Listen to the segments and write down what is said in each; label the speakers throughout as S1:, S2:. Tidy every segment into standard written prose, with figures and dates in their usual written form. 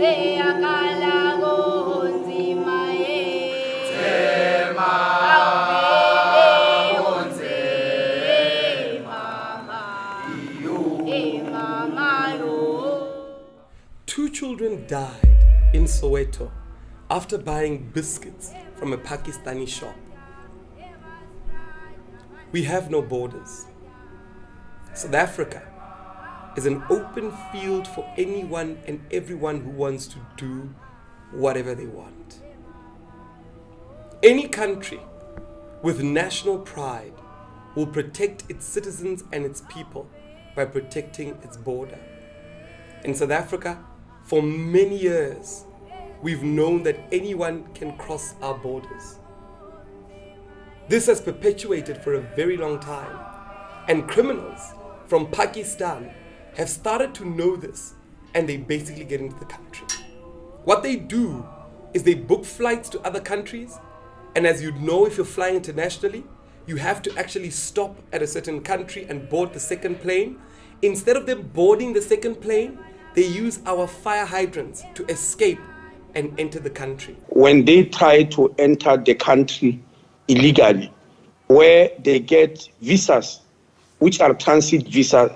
S1: Two children died in Soweto after buying biscuits from a Pakistani shop. We have no borders. South Africa is an open field for anyone and everyone who wants to do whatever they want. Any country with national pride will protect its citizens and its people by protecting its border. In South Africa, for many years, we've known that anyone can cross our borders. This has perpetuated for a very long time, and criminals from Pakistan have started to know this, and they basically get into the country. What they do is they book flights to other countries, and as you know, if you're flying internationally, you have to actually stop at a certain country and board the second plane. Instead of them boarding the second plane, they use our fire hydrants to escape and enter the country.
S2: When they try to enter the country illegally, where they get visas, which are transit visas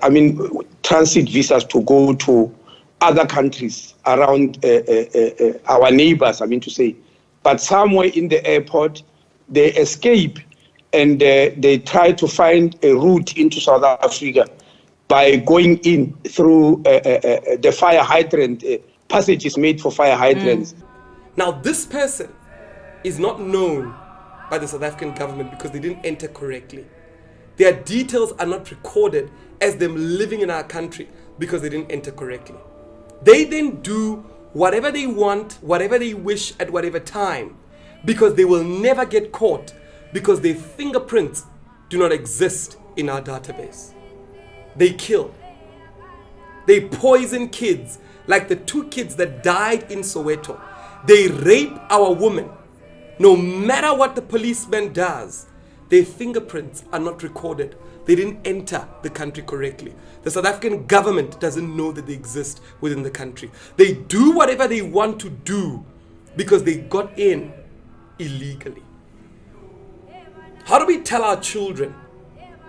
S2: to go to other countries around our neighbors, But somewhere in the airport, they escape and they try to find a route into South Africa by going in through the fire hydrant, passages made for fire hydrants.
S1: Now, this person is not known by the South African government because they didn't enter correctly. Their details are not recorded as them living in our country because they didn't enter correctly. They then do whatever they want, whatever they wish at whatever time, because they will never get caught because their fingerprints do not exist in our database. They kill. They poison kids, like the two kids that died in Soweto. They rape our women. No matter what the policeman does, their fingerprints are not recorded. They didn't enter the country correctly. The South African government doesn't know that they exist within the country. They do whatever they want to do because they got in illegally. How do we tell our children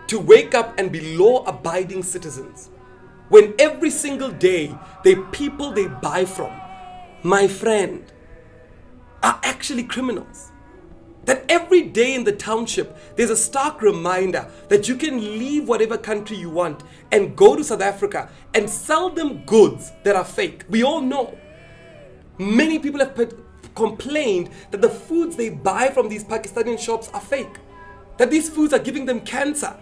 S1: to wake up and be law-abiding citizens when every single day the people they buy from, my friend, are actually criminals? That every day in the township, there's a stark reminder that you can leave whatever country you want and go to South Africa and sell them goods that are fake. We all know. Many people have complained that the foods they buy from these Pakistani shops are fake, that these foods are giving them cancer.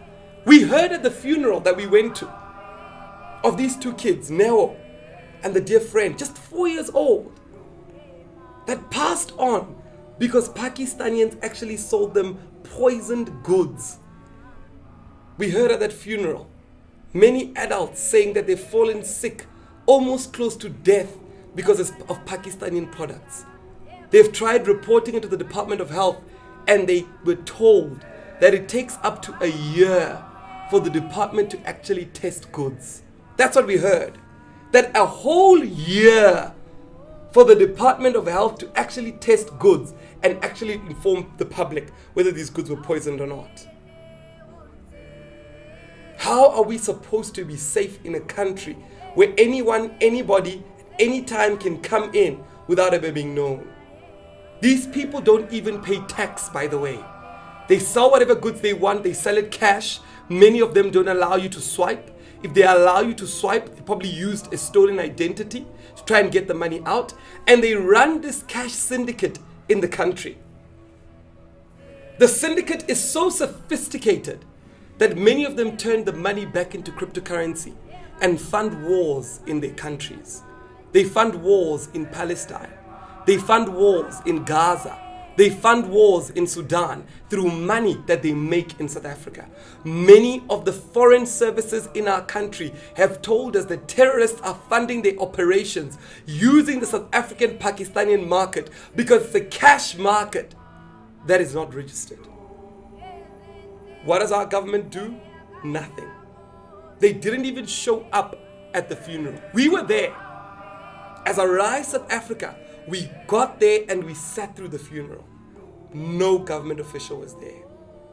S1: We heard at the funeral that we went to of these two kids, Neo and the dear friend, just 4 years old, that passed on because Pakistanians actually sold them poisoned goods. We heard at that funeral many adults saying that they've fallen sick, almost close to death because of Pakistani products. They've tried reporting it to the Department of Health and they were told that it takes up to a year for the department to actually test goods. That's what we heard. That a whole year for the Department of Health to actually test goods and actually inform the public whether these goods were poisoned or not. How are we supposed to be safe in a country where anyone, anybody, anytime can come in without ever being known? These people don't even pay tax, by the way. They sell whatever goods they want, they sell it cash. Many of them don't allow you to swipe. If they allow you to swipe, they probably used a stolen identity to try and get the money out. And they run this cash syndicate in the country. The syndicate is so sophisticated that many of them turn the money back into cryptocurrency and fund wars in their countries. They fund wars in Palestine. They fund wars in Gaza. They fund wars in Sudan through money that they make in South Africa. Many of the foreign services in our country have told us that terrorists are funding their operations using the South African Pakistani market because it's a cash market that is not registered. What does our government do? Nothing. They didn't even show up at the funeral. We were there. As Arise South Africa, we got there and we sat through the funeral. No government official was there.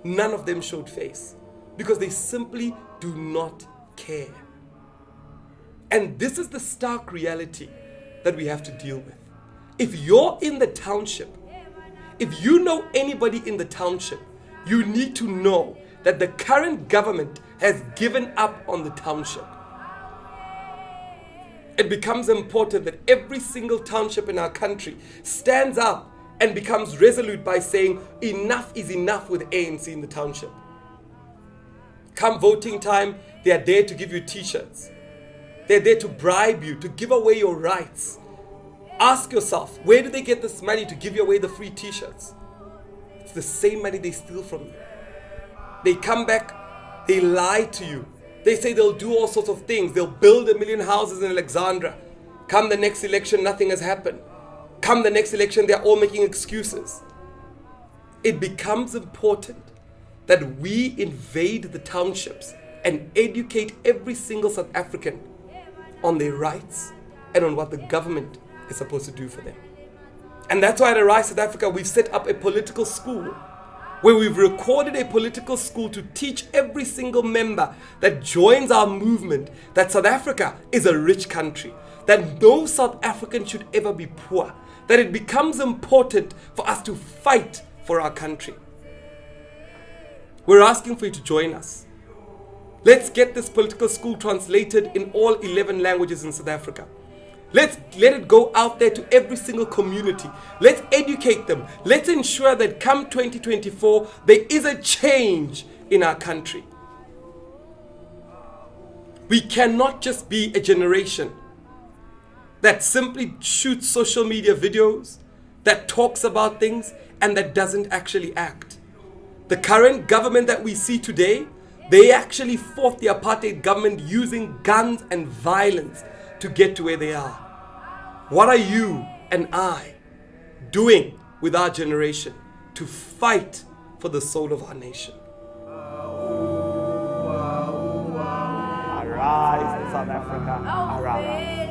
S1: None of them showed face because they simply do not care. And this is the stark reality that we have to deal with. If you're in the township, if you know anybody in the township, you need to know that the current government has given up on the township. It becomes important that every single township in our country stands up and becomes resolute by saying enough is enough with ANC in the township. Come voting time, they are there to give you t-shirts. They're there to bribe you, to give away your rights. Ask yourself, where do they get this money to give you away the free t-shirts? It's the same money they steal from you. They come back, they lie to you. They say they'll do all sorts of things. They'll build 1 million houses in Alexandra. Come the next election, nothing has happened. Come the next election, they're all making excuses. It becomes important that we invade the townships and educate every single South African on their rights and on what the government is supposed to do for them. And that's why at Arise South Africa, we've set up a political school where we've recorded a political school to teach every single member that joins our movement that South Africa is a rich country, that no South African should ever be poor, that it becomes important for us to fight for our country. We're asking for you to join us. Let's get this political school translated in all 11 languages in South Africa. Let's let it go out there to every single community. Let's educate them. Let's ensure that come 2024, there is a change in our country. We cannot just be a generation that simply shoots social media videos, that talks about things, and that doesn't actually act. The current government that we see today, they actually fought the apartheid government using guns and violence to get to where they are. What are you and I doing with our generation to fight for the soul of our nation?
S3: Arise, South Africa, arise.